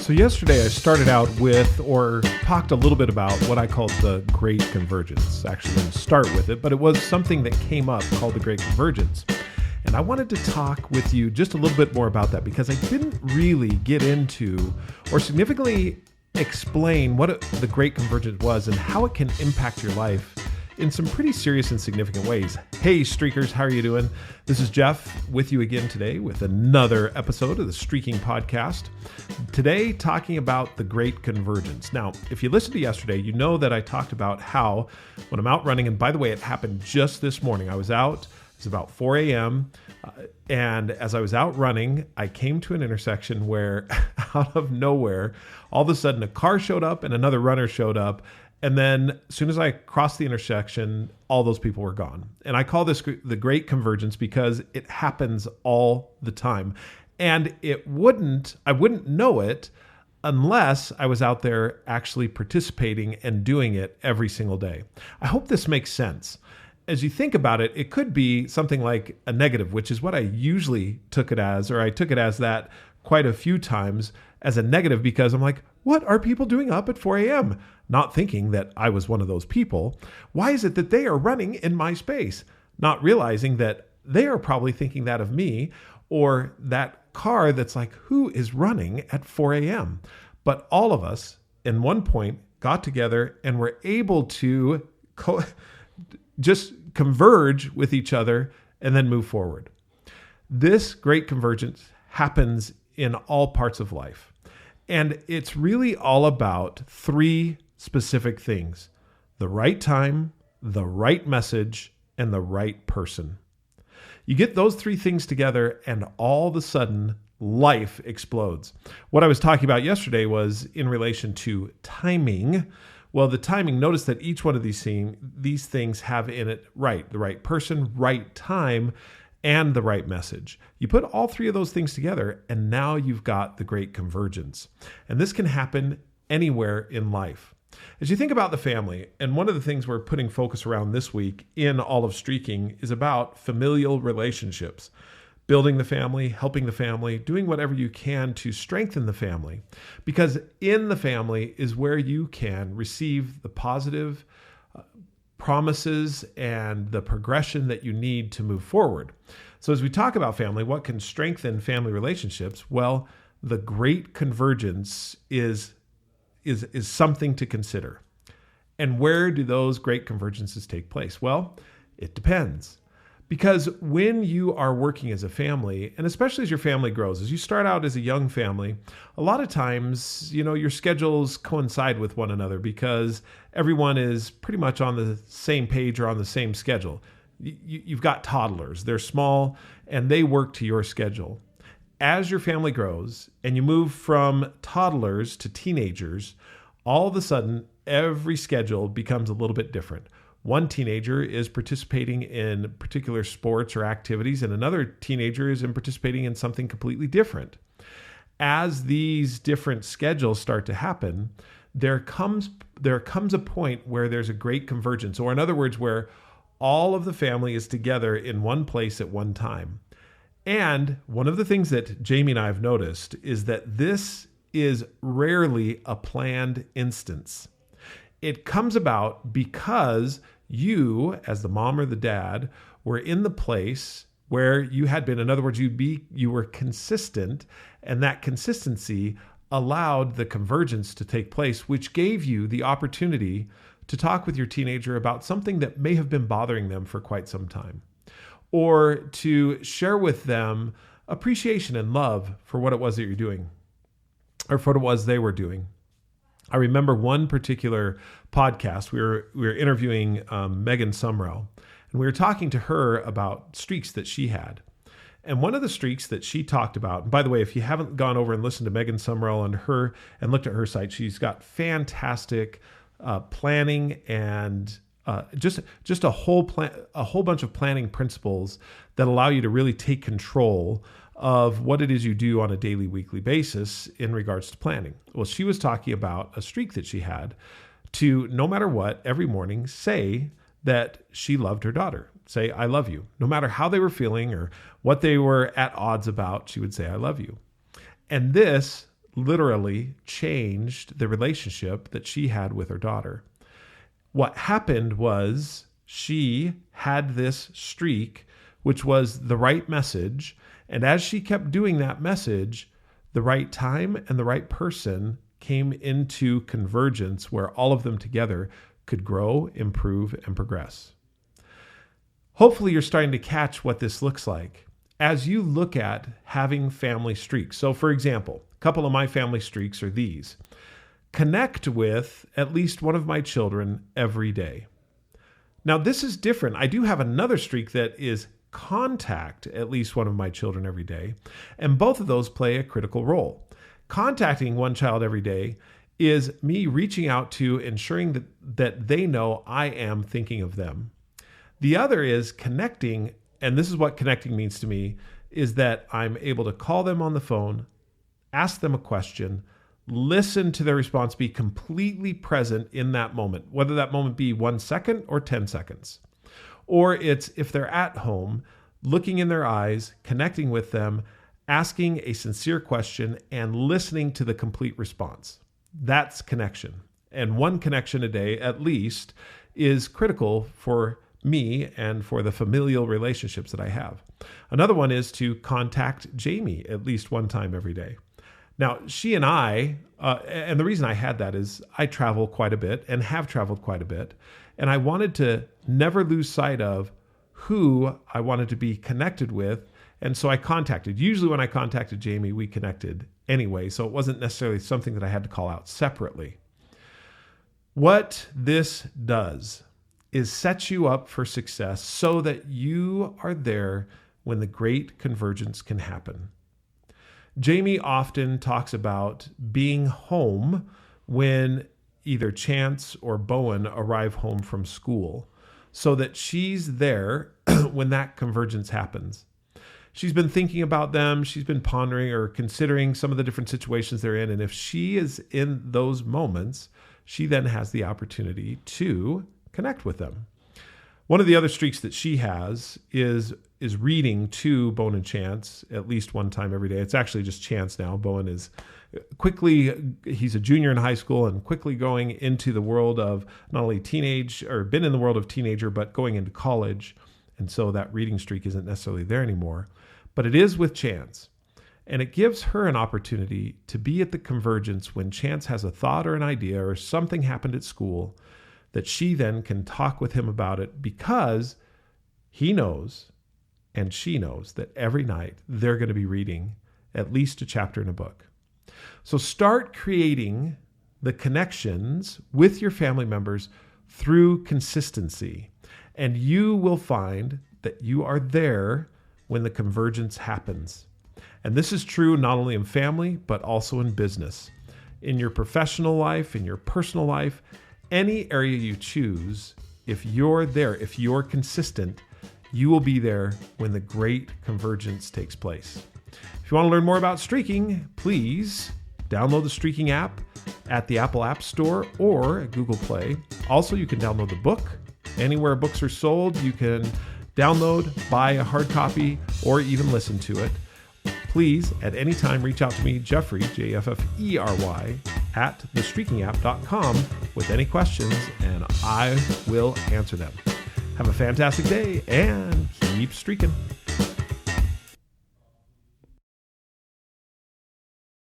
So yesterday I started out with, or talked a little bit about what I called the Great Convergence. Actually didn't start with it, but it was something that came up called the Great Convergence. And I wanted to talk with you just a little bit more about that because I didn't really get into or significantly explain what the Great Convergence was and how it can impact your life in some pretty serious and significant ways. Hey, Streakers, how are you doing? This is Jeff with you again today with another episode of the Streakin podcast. Today, talking about the Great Convergence. Now, if you listened to yesterday, you know that I talked about how when I'm out running, and by the way, it happened just this morning. I was out, it's about 4 a.m., and as I was out running, I came to an intersection where out of nowhere, all of a sudden a car showed up and another runner showed up. And then as soon as I crossed the intersection, all those people were gone. And I call this the Great Convergence because it happens all the time. And I wouldn't know it unless I was out there actually participating and doing it every single day. I hope this makes sense. As you think about it, it could be something like a negative, which is what I usually took it as, or I took it as that quite a few times as a negative because I'm like, what are people doing up at 4 a.m.? Not thinking that I was one of those people. Why is it that they are running in my space? Not realizing that they are probably thinking that of me or that car that's like, who is running at 4 a.m.? But all of us in one point got together and were able to just converge with each other and then move forward. This great convergence happens in all parts of life. And it's really all about three specific things: the right time, the right message, and the right person. You get those three things together and all of a sudden life explodes. What I was talking about yesterday was in relation to timing. Well, the timing, notice that each one of these things have in it the right person, right time, and the right message. You put all three of those things together, and now you've got the Great Convergence. And this can happen anywhere in life. As you think about the family, and one of the things we're putting focus around this week in all of Streaking is about familial relationships. Building the family, helping the family, doing whatever you can to strengthen the family. Because in the family is where you can receive the positive promises and the progression that you need to move forward. So as we talk about family, what can strengthen family relationships? Well, the Great Convergence is something to consider. And where do those great convergences take place? Well, it depends. Because when you are working as a family, and especially as your family grows, as you start out as a young family, a lot of times, your schedules coincide with one another because everyone is pretty much on the same page or on the same schedule. You've got toddlers, they're small, and they work to your schedule. As your family grows and you move from toddlers to teenagers, all of a sudden, every schedule becomes a little bit different. One teenager is participating in particular sports or activities, and another teenager is participating in something completely different. As these different schedules start to happen, there comes a point where there's a great convergence, or in other words, where all of the family is together in one place at one time. And one of the things that Jamie and I have noticed is that this is rarely a planned instance. It comes about because you, as the mom or the dad, were in the place where you had been. In other words, you were consistent, and that consistency allowed the convergence to take place, which gave you the opportunity to talk with your teenager about something that may have been bothering them for quite some time, or to share with them appreciation and love for what it was that you're doing, or for what it was they were doing. I remember one particular podcast, we were interviewing Megan Sumrell, and we were talking to her about streaks that she had. And one of the streaks that she talked about, and by the way, if you haven't gone over and listened to Megan Sumrell and looked at her site, she's got fantastic planning and just a whole bunch of planning principles that allow you to really take control of what it is you do on a daily, weekly basis in regards to planning. Well, she was talking about a streak that she had to, no matter what, every morning say that she loved her daughter. Say, I love you. No matter how they were feeling or what they were at odds about, she would say, I love you. And this literally changed the relationship that she had with her daughter. What happened was she had this streak, which was the right message. And as she kept doing that message, the right time and the right person came into convergence where all of them together could grow, improve, and progress. Hopefully you're starting to catch what this looks like as you look at having family streaks. So for example, a couple of my family streaks are these. Connect with at least one of my children every day. Now this is different. I do have another streak that is contact at least one of my children every day, and both of those play a critical role. Contacting one child every day is me reaching out to ensuring that they know I am thinking of them. The other is connecting, and this is what connecting means to me, is that I'm able to call them on the phone, ask them a question, listen to their response, be completely present in that moment, whether that moment be 1 second or 10 seconds. Or it's if they're at home, looking in their eyes, connecting with them, asking a sincere question, and listening to the complete response. That's connection. And one connection a day, at least, is critical for me and for the familial relationships that I have. Another one is to contact Jamie at least one time every day. Now, she and I, and the reason I had that is I travel quite a bit and have traveled quite a bit. And I wanted to never lose sight of who I wanted to be connected with. And so I contacted. Usually when I contacted Jamie, we connected anyway. So it wasn't necessarily something that I had to call out separately. What this does is set you up for success so that you are there when the great convergence can happen. Jamie often talks about being home when either Chance or Bowen arrive home from school so that she's there when that convergence happens. She's been thinking about them. She's been pondering or considering some of the different situations they're in. And if she is in those moments, she then has the opportunity to connect with them. One of the other streaks that she has is reading to Bowen and Chance at least one time every day. It's actually just Chance now. Bowen is he's a junior in high school and quickly going into the world of not only teenage, or been in the world of teenager, but going into college. And so that reading streak isn't necessarily there anymore, but it is with Chance. And it gives her an opportunity to be at the convergence when Chance has a thought or an idea or something happened at school, that she then can talk with him about it, because he knows and she knows that every night they're going to be reading at least a chapter in a book. So start creating the connections with your family members through consistency, and you will find that you are there when the convergence happens. And this is true not only in family, but also in business, in your professional life, in your personal life, any area you choose. If you're there, if you're consistent, you will be there when the great convergence takes place. If you want to learn more about streaking, please download the Streaking app at the Apple App Store or at Google Play. Also, you can download the book. Anywhere books are sold, you can download, buy a hard copy, or even listen to it. Please, at any time, reach out to me, Jeffrey, Jeffery, at thestreakingapp.com with any questions, and I will answer them. Have a fantastic day and keep streaking.